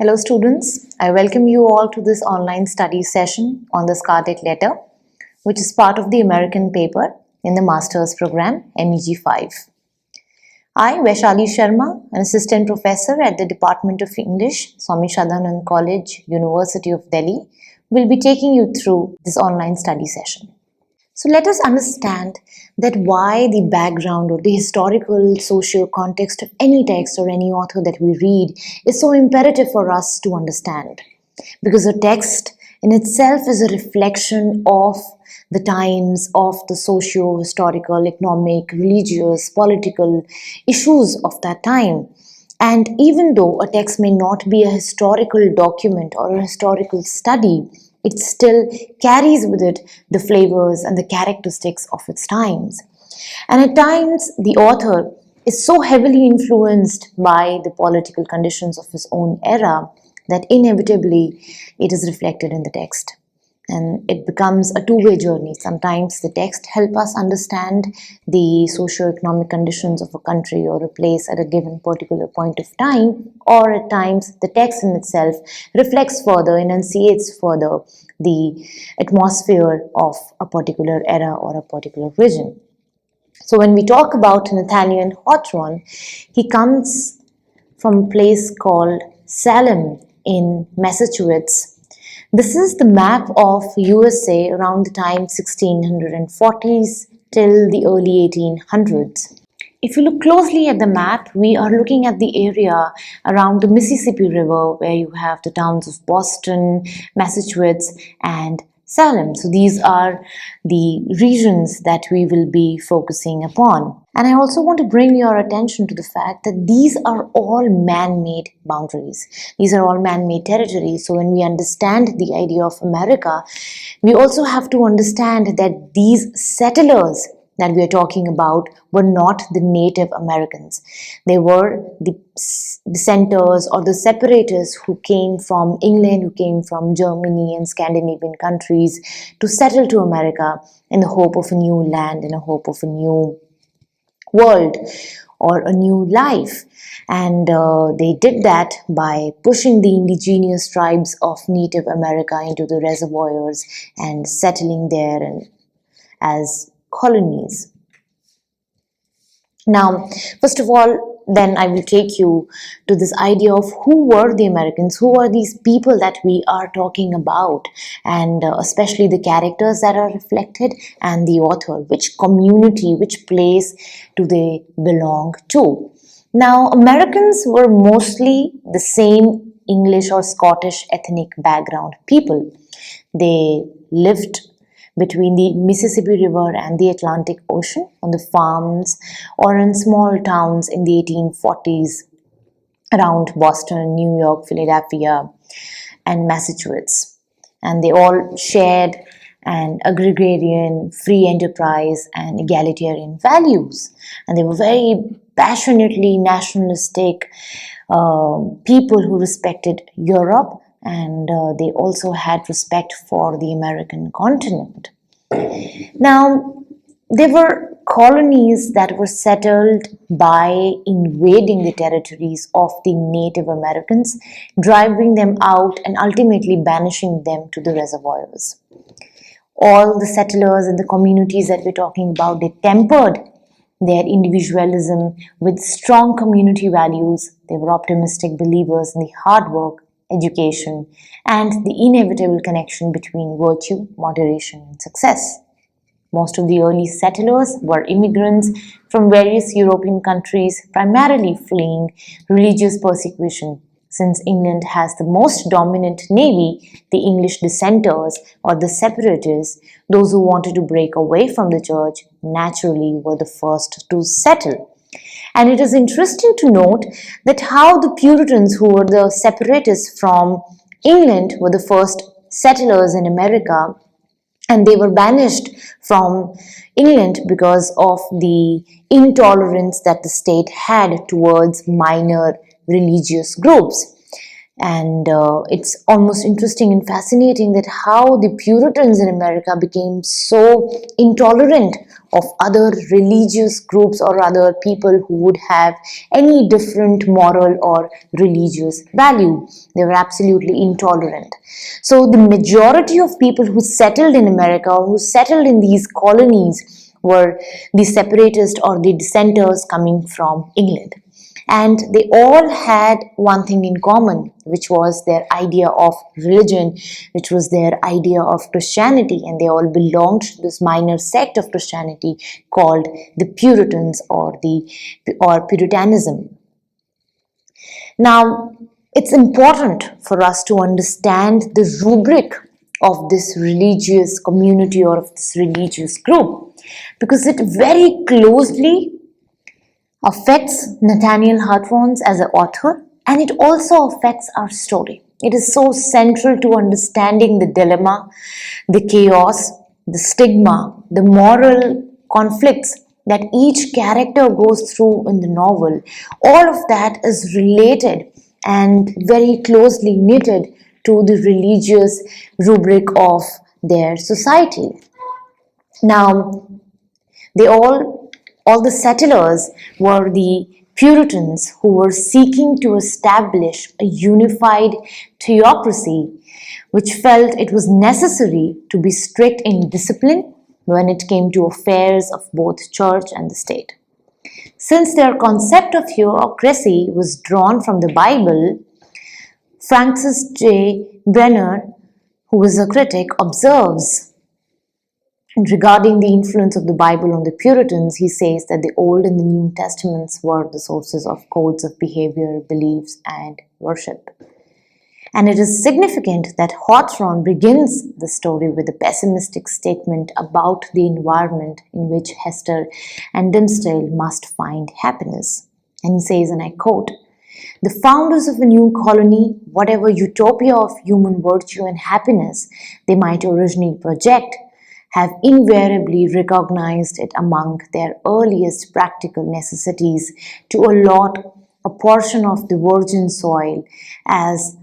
Hello students, I welcome you all to this online study session on the Scarlet letter, which is part of the American paper in the Master's program MEG 5. I, Vaishali Sharma, an assistant professor at the Department of English, Swami Shraddhanand College, University of Delhi, will be taking you through this online study session. So let us understand that why the background or the historical social context of any text or any author that we read is so imperative for us to understand. Because a text in itself is a reflection of the times, of the socio-historical, economic, religious, political issues of that time. And even though a text may not be a historical document or a historical study, it still carries with it the flavors and the characteristics of its times. And at times, the author is so heavily influenced by the political conditions of his own era that inevitably it is reflected in the text. And it becomes a two-way journey. Sometimes the text helps us understand the socio-economic conditions of a country or a place at a given particular point of time, or at times the text in itself reflects further, enunciates further the atmosphere of a particular era or a particular region. So when we talk about Nathaniel Hawthorne, he comes from a place called Salem in Massachusetts. This is the map of USA around the time 1640s till the early 1800s. If you look closely at the map, we are looking at the area around the Mississippi River where you have the towns of Boston, Massachusetts, and Salem. So these are the regions that we will be focusing upon. And I also want to bring your attention to the fact that these are all man-made boundaries. These are all man-made territories. So when we understand the idea of America, we also have to understand that these settlers that we are talking about were not the Native Americans. They were the dissenters or the separators who came from England, who came from Germany and Scandinavian countries to settle to America in the hope of a new land, in the hope of a new world or a new life. And they did that by pushing the indigenous tribes of Native America into the reservoirs and settling there as colonies. Now, first of all, then I will take you to this idea of who were the Americans, who are these people that we are talking about, and especially the characters that are reflected and the author, which community, which place do they belong to. Now, Americans were mostly the same English or Scottish ethnic background people. They lived between the Mississippi River and the Atlantic Ocean on the farms or in small towns in the 1840s around Boston, New York, Philadelphia, and Massachusetts. And they all shared an agrarian, free enterprise, and egalitarian values. And they were very passionately nationalistic people who respected Europe, and they also had respect for the American continent. Now, there were colonies that were settled by invading the territories of the Native Americans, driving them out and ultimately banishing them to the reservoirs. All the settlers and the communities that we're talking about, they tempered their individualism with strong community values. They were optimistic believers in the hard work, education, and the inevitable connection between virtue, moderation, and success. Most of the early settlers were immigrants from various European countries, primarily fleeing religious persecution. Since England has the most dominant navy, the English dissenters or the separatists, those who wanted to break away from the church, naturally were the first to settle. And it is interesting to note that how the Puritans, who were the separatists from England, were the first settlers in America, and they were banished from England because of the intolerance that the state had towards minor religious groups. And it's almost interesting and fascinating that how the Puritans in America became so intolerant of other religious groups or other people who would have any different moral or religious value. They were absolutely intolerant. So the majority of people who settled in America, or who settled in these colonies, were the separatists or the dissenters coming from England. And they all had one thing in common, which was their idea of religion, which was their idea of Christianity, and they all belonged to this minor sect of Christianity called the Puritans or Puritanism. Now, it's important for us to understand the rubric of this religious community or of this religious group, because it very closely affects Nathaniel Hawthorne's as an author, and it also affects our story. It is so central to understanding the dilemma, the chaos, the stigma, the moral conflicts that each character goes through in the novel. All of that is related and very closely knitted to the religious rubric of their society. Now, they all the settlers were the Puritans who were seeking to establish a unified theocracy, which felt it was necessary to be strict in discipline when it came to affairs of both church and the state. Since their concept of theocracy was drawn from the Bible, Francis J. Brenner, who is a critic, observes regarding the influence of the Bible on the Puritans. He says that the Old and the New Testaments were the sources of codes of behavior, beliefs, and worship. And it is significant that Hawthorne begins the story with a pessimistic statement about the environment in which Hester and Dimmesdale must find happiness. And he says, and I quote, "The founders of a new colony, whatever utopia of human virtue and happiness they might originally project, have invariably recognized it among their earliest practical necessities to allot a portion of the virgin soil as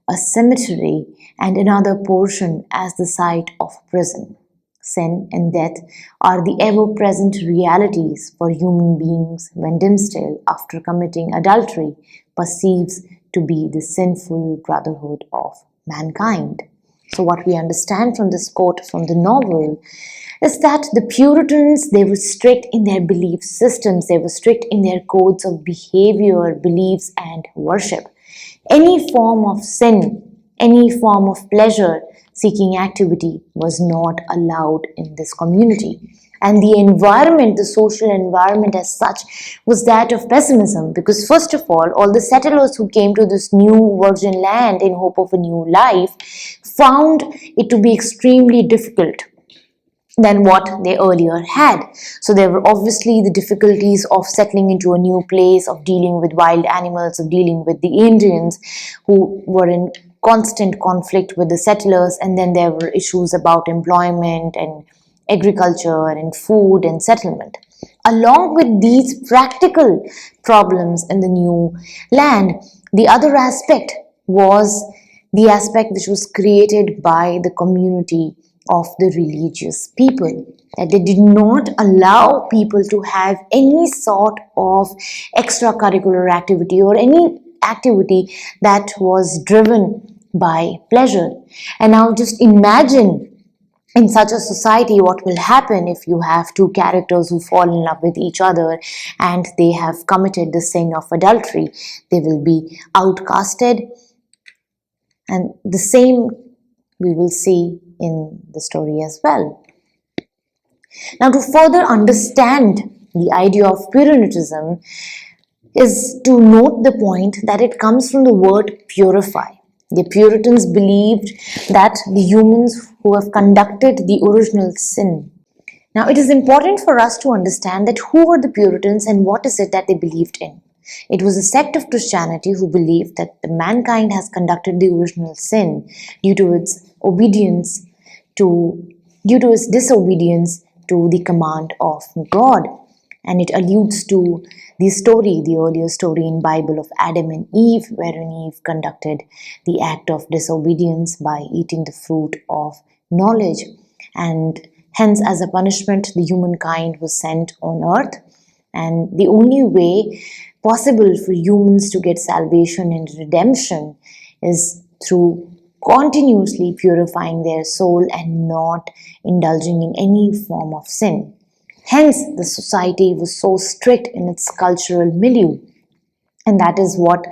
a cemetery and another portion as the site of prison. Sin and death are the ever-present realities for human beings when Dimmesdale, after committing adultery, perceives to be the sinful brotherhood of mankind." So what we understand from this quote from the novel is that the Puritans, they were strict in their belief systems, they were strict in their codes of behavior, beliefs, and worship. Any form of sin, any form of pleasure-seeking activity was not allowed in this community. And the environment, the social environment as such, was that of pessimism, because first of all the settlers who came to this new virgin land in hope of a new life found it to be extremely difficult than what they earlier had. So there were obviously the difficulties of settling into a new place, of dealing with wild animals, of dealing with the Indians who were in constant conflict with the settlers, and then there were issues about employment and agriculture and food and settlement. Along with these practical problems in the new land, the other aspect was the aspect which was created by the community of the religious people, that they did not allow people to have any sort of extracurricular activity or any activity that was driven by pleasure. And now just imagine in such a society what will happen if you have two characters who fall in love with each other and they have committed the sin of adultery. They will be outcasted, and the same we will see in the story as well. Now, to further understand the idea of Puritanism is to note the point that it comes from the word purify. The Puritans believed that the humans who have conducted the original sin. Now, it is important for us to understand that who were the Puritans and what is it that they believed in. It was a sect of Christianity who believed that the mankind has conducted the original sin due to its disobedience to the command of God. and it alludes to the earlier story in Bible of Adam and Eve, wherein Eve conducted the act of disobedience by eating the fruit of knowledge, and hence as a punishment the humankind was sent on earth, and the only way possible for humans to get salvation and redemption is through continuously purifying their soul and not indulging in any form of sin. Hence, the society was so strict in its cultural milieu. And that is what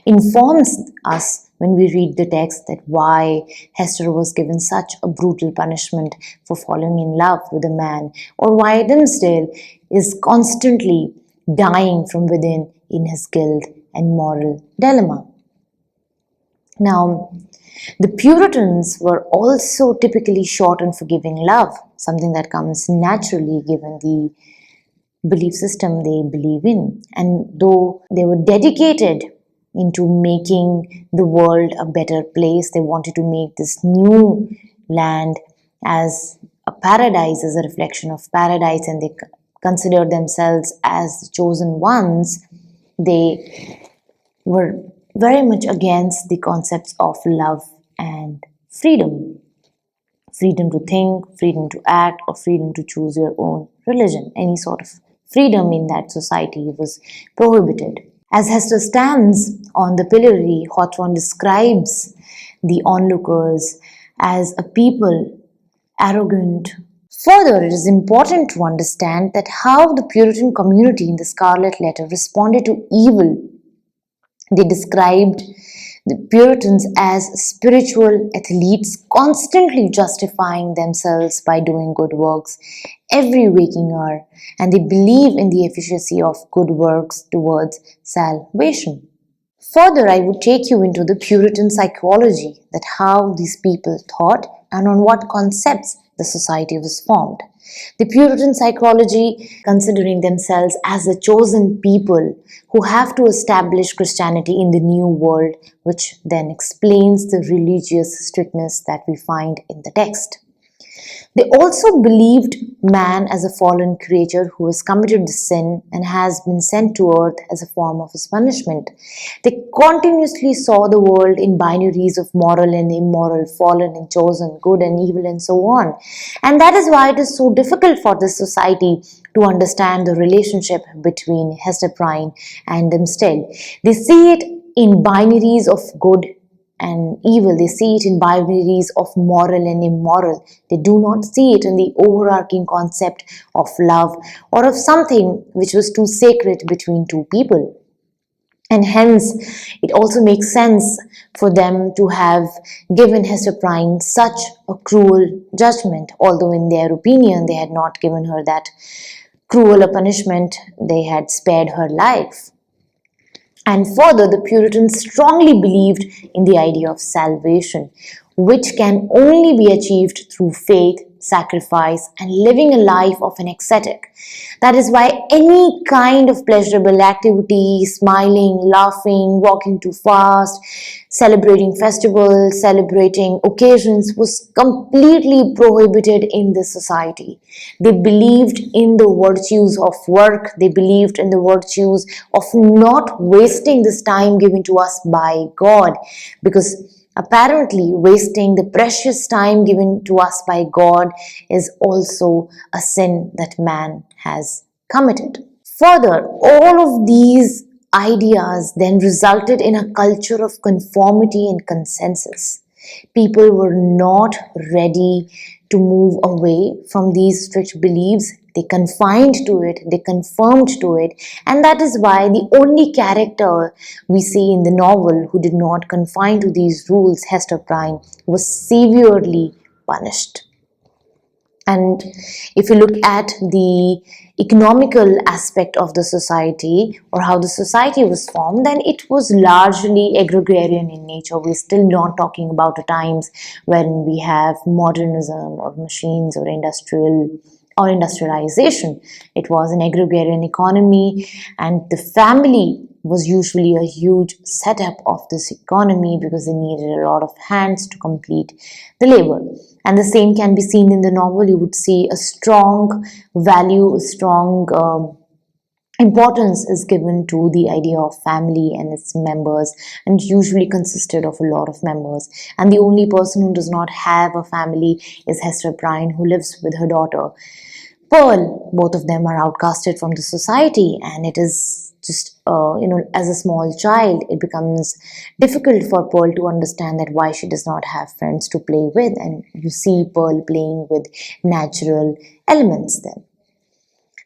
informs us when we read the text, that why Hester was given such a brutal punishment for falling in love with a man, or why Dimmesdale is constantly dying from within in his guilt and moral dilemma. Now, the Puritans were also typically short on forgiving love, something that comes naturally given the belief system they believe in. And though they were dedicated into making the world a better place, they wanted to make this new land as a paradise, as a reflection of paradise, and they considered themselves as the chosen ones. They were very much against the concepts of love and freedom. Freedom to think, freedom to act, or freedom to choose your own religion. Any sort of freedom in that society was prohibited. As Hester stands on the pillory, Hawthorne describes the onlookers as a people arrogant. Further, it is important to understand that how the Puritan community in the Scarlet Letter responded to evil. They described the Puritans as spiritual athletes, constantly justifying themselves by doing good works every waking hour, and they believe in the efficacy of good works towards salvation. Further, I would take you into the Puritan psychology, that how these people thought and on what concepts the society was formed. The Puritan psychology, considering themselves as the chosen people who have to establish Christianity in the new world, which then explains the religious strictness that we find in the text. They also believed man as a fallen creature who has committed the sin and has been sent to earth as a form of his punishment. They continuously saw the world in binaries of moral and immoral, fallen and chosen, good and evil, and so on. And that is why it is so difficult for this society to understand the relationship between Hester Prynne and Dimmesdale. They see it in binaries of good and evil. They see it in binaries of moral and immoral. They do not see it in the overarching concept of love or of something which was too sacred between two people. And hence, it also makes sense for them to have given Hester Prynne such a cruel judgment, although in their opinion they had not given her that cruel a punishment, they had spared her life. And further, the Puritans strongly believed in the idea of salvation, which can only be achieved through faith, sacrifice, and living a life of an ascetic. That is why any kind of pleasurable activity, smiling, laughing, walking too fast, celebrating festivals, celebrating occasions, was completely prohibited in this society. They believed in the virtues of work. They believed in the virtues of not wasting this time given to us by God, because apparently, wasting the precious time given to us by God is also a sin that man has committed. Further, all of these ideas then resulted in a culture of conformity and consensus. People were not ready to move away from these strict beliefs. They confined to it, they confirmed to it, and that is why the only character we see in the novel who did not confine to these rules, Hester Prynne, was severely punished. And if you look at the economical aspect of the society, or how the society was formed, then it was largely agrarian in nature. We're still not talking about the times when we have modernism or machines or industrialization. It was an agrarian economy, and the family was usually a huge setup of this economy because they needed a lot of hands to complete the labor. And the same can be seen in the novel. You would see a strong value, a strong importance is given to the idea of family and its members, and usually consisted of a lot of members. And the only person who does not have a family is Hester Prynne, who lives with her daughter Pearl. Both of them are outcasted from the society, and it is just, as a small child, it becomes difficult for Pearl to understand that why she does not have friends to play with, and you see Pearl playing with natural elements then.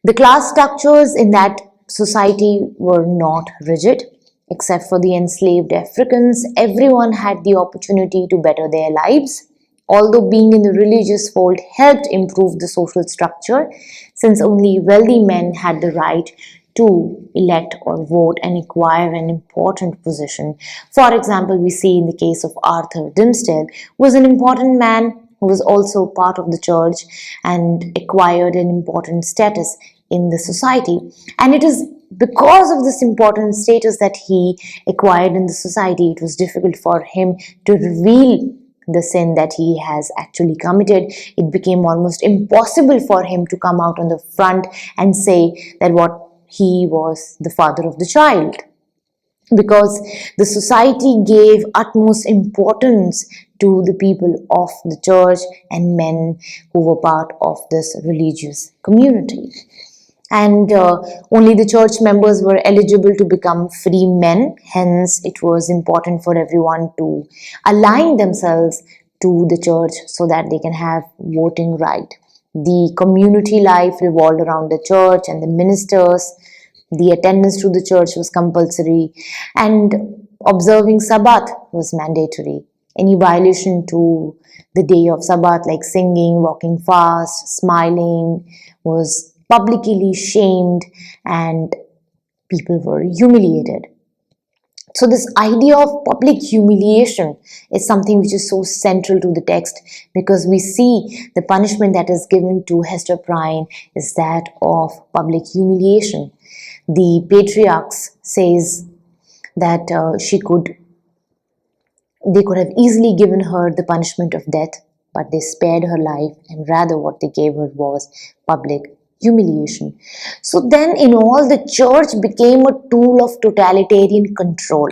The class structures in that society were not rigid. Except for the enslaved Africans, everyone had the opportunity to better their lives. Although being in the religious fold helped improve the social structure, since only wealthy men had the right to elect or vote and acquire an important position. For example, we see in the case of Arthur Dimmesdale, who was an important man who was also part of the church and acquired an important status in the society. And it is because of this important status that he acquired in the society, it was difficult for him to reveal the sin that he has actually committed. It became almost impossible for him to come out on the front and say that what he was the father of the child, because the society gave utmost importance to the people of the church and men who were part of this religious community. And only the church members were eligible to become free men. Hence, it was important for everyone to align themselves to the church so that they can have voting right. The community life revolved around the church and the ministers. The attendance to the church was compulsory, and observing Sabbath was mandatory. Any violation to the day of Sabbath, like singing, walking fast, smiling, was publicly shamed, and people were humiliated. So this idea of public humiliation is something which is so central to the text, because we see the punishment that is given to Hester Prynne is that of public humiliation. The patriarchs says that they could have easily given her the punishment of death, but they spared her life, and rather what they gave her was public humiliation. So then in all, the church became a tool of totalitarian control.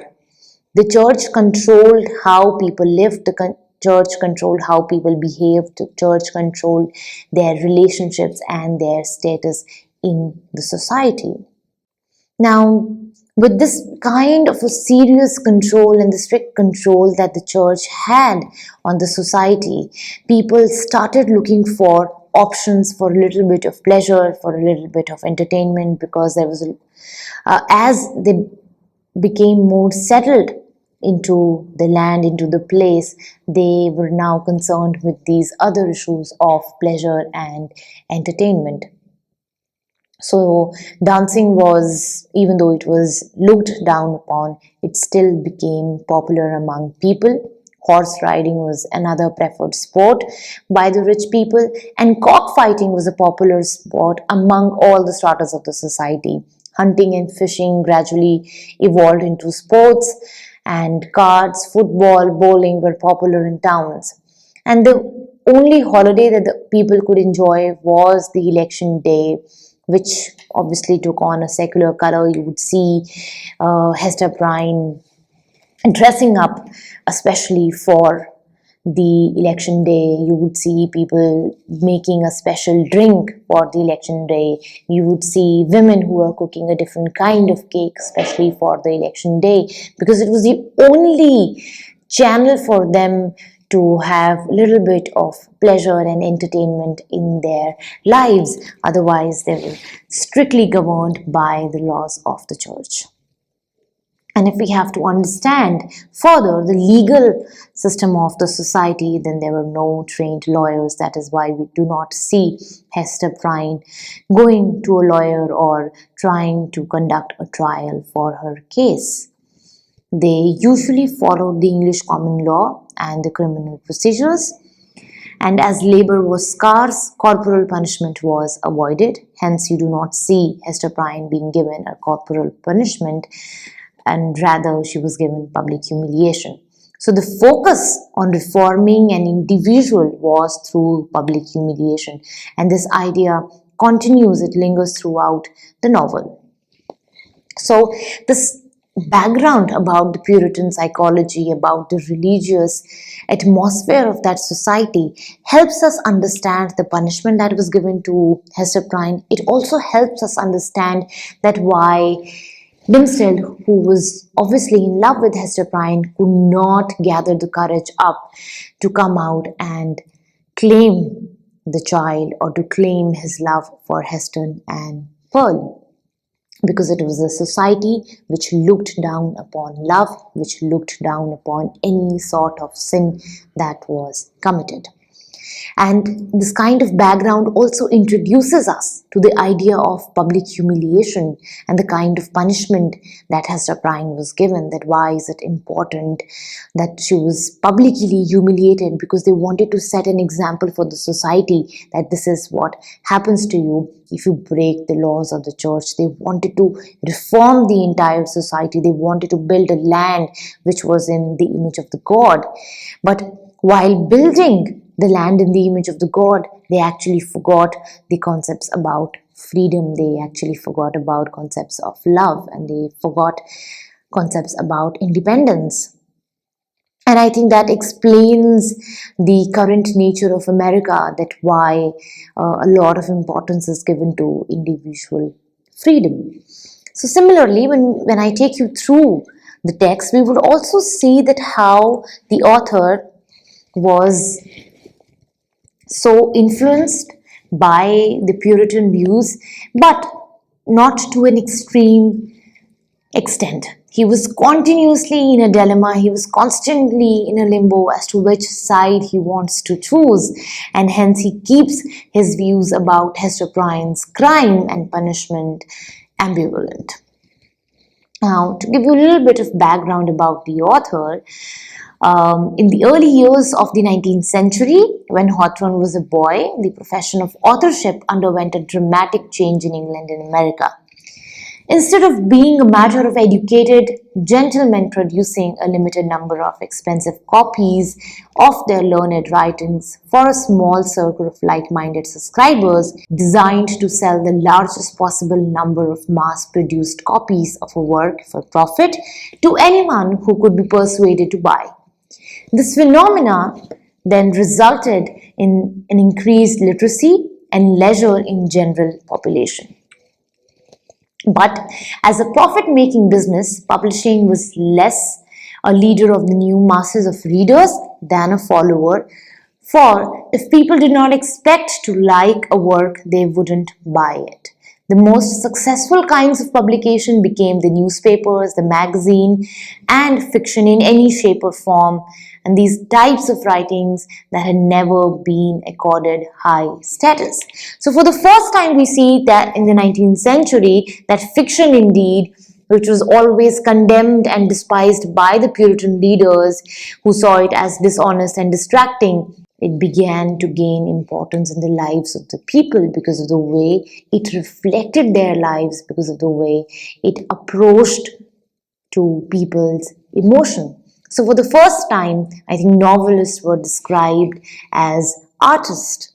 The church controlled how people lived, the church controlled how people behaved, the church controlled their relationships and their status in the society. Now, with this kind of a serious control and the strict control that the church had on the society, people started looking for options for a little bit of pleasure, for a little bit of entertainment, because there was as they became more settled into the land, into the place, they were now concerned with these other issues of pleasure and entertainment. So dancing was, even though it was looked down upon, it still became popular among people. Horse riding was another preferred sport by the rich people, and cockfighting was a popular sport among all the stratas of the society. Hunting and fishing gradually evolved into sports, and cards, football, bowling were popular in towns. And the only holiday that the people could enjoy was the election day, which obviously took on a secular color. You would see Hester Prynne dressing up, especially for the election day. You would see people making a special drink for the election day. You would see women who are cooking a different kind of cake, especially for the election day, because it was the only channel for them to have a little bit of pleasure and entertainment in their lives. Otherwise, they were strictly governed by the laws of the church. And if we have to understand further the legal system of the society, then there were no trained lawyers. That is why we do not see Hester Prynne going to a lawyer or trying to conduct a trial for her case. They usually followed the English common law and the criminal procedures. And as labor was scarce, corporal punishment was avoided. Hence, you do not see Hester Prynne being given a corporal punishment, and rather she was given public humiliation. So the focus on reforming an individual was through public humiliation, and this idea continues, it lingers throughout the novel. So this background about the Puritan psychology, about the religious atmosphere of that society helps us understand the punishment that was given to Hester Prynne. It also helps us understand that why Dimmesdale, who was obviously in love with Hester Prynne, could not gather the courage up to come out and claim the child or to claim his love for Hester and Pearl, because it was a society which looked down upon love, which looked down upon any sort of sin that was committed. And this kind of background also introduces us to the idea of public humiliation and the kind of punishment that Hester Prynne was given. That why is it important that she was publicly humiliated, because they wanted to set an example for the society that this is what happens to you if you break the laws of the church. They wanted to reform the entire society. They wanted to build a land which was in the image of the God. But while building the land in the image of the God, they actually forgot the concepts about freedom. They actually forgot about concepts of love, and they forgot concepts about independence. And I think that explains the current nature of America, that why a lot of importance is given to individual freedom. So similarly, when I take you through the text, we would also see that how the author was so influenced by the Puritan views, but not to an extreme extent. He was continuously in a dilemma. He was constantly in a limbo as to which side he wants to choose, and hence he keeps his views about Hester Prynne's crime and punishment ambivalent. Now, to give you a little bit of background about the author, in the early years of the 19th century, when Hawthorne was a boy, the profession of authorship underwent a dramatic change in England and America. Instead of being a matter of educated gentlemen producing a limited number of expensive copies of their learned writings for a small circle of like-minded subscribers designed to sell the largest possible number of mass-produced copies of a work for profit to anyone who could be persuaded to buy. This phenomena then resulted in an increased literacy and leisure in general population. But as a profit-making business, publishing was less a leader of the new masses of readers than a follower, for if people did not expect to like a work, they wouldn't buy it. The most successful kinds of publication became the newspapers, the magazine, and fiction in any shape or form, and these types of writings that had never been accorded high status. So for the first time we see that in the 19th century, that fiction indeed, which was always condemned and despised by the Puritan leaders who saw it as dishonest and distracting, it began to gain importance in the lives of the people because of the way it reflected their lives, because of the way it approached to people's emotion. So for the first time, I think novelists were described as artists.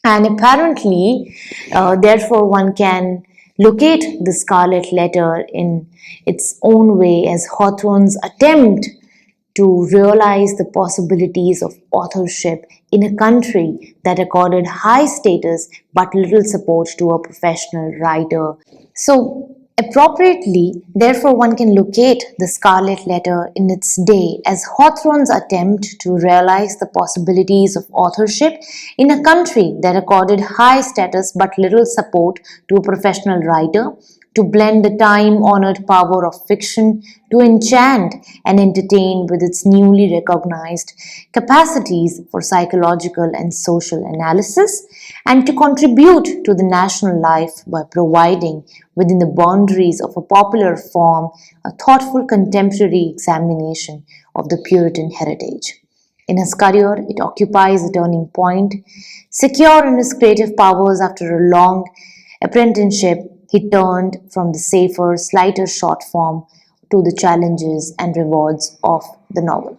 And apparently, therefore, one can locate the Scarlet Letter in its own way as Hawthorne's attempt to realize the possibilities of authorship in a country that accorded high status but little support to a professional writer. So, appropriately, therefore, one can locate the Scarlet Letter in its day as Hawthorne's attempt to realize the possibilities of authorship in a country that accorded high status but little support to a professional writer, to blend the time-honored power of fiction to enchant and entertain with its newly recognized capacities for psychological and social analysis, and to contribute to the national life by providing, within the boundaries of a popular form, a thoughtful contemporary examination of the Puritan heritage. In his career, it occupies a turning point. Secure in his creative powers after a long apprenticeship, he turned from the safer, slighter short form to the challenges and rewards of the novel.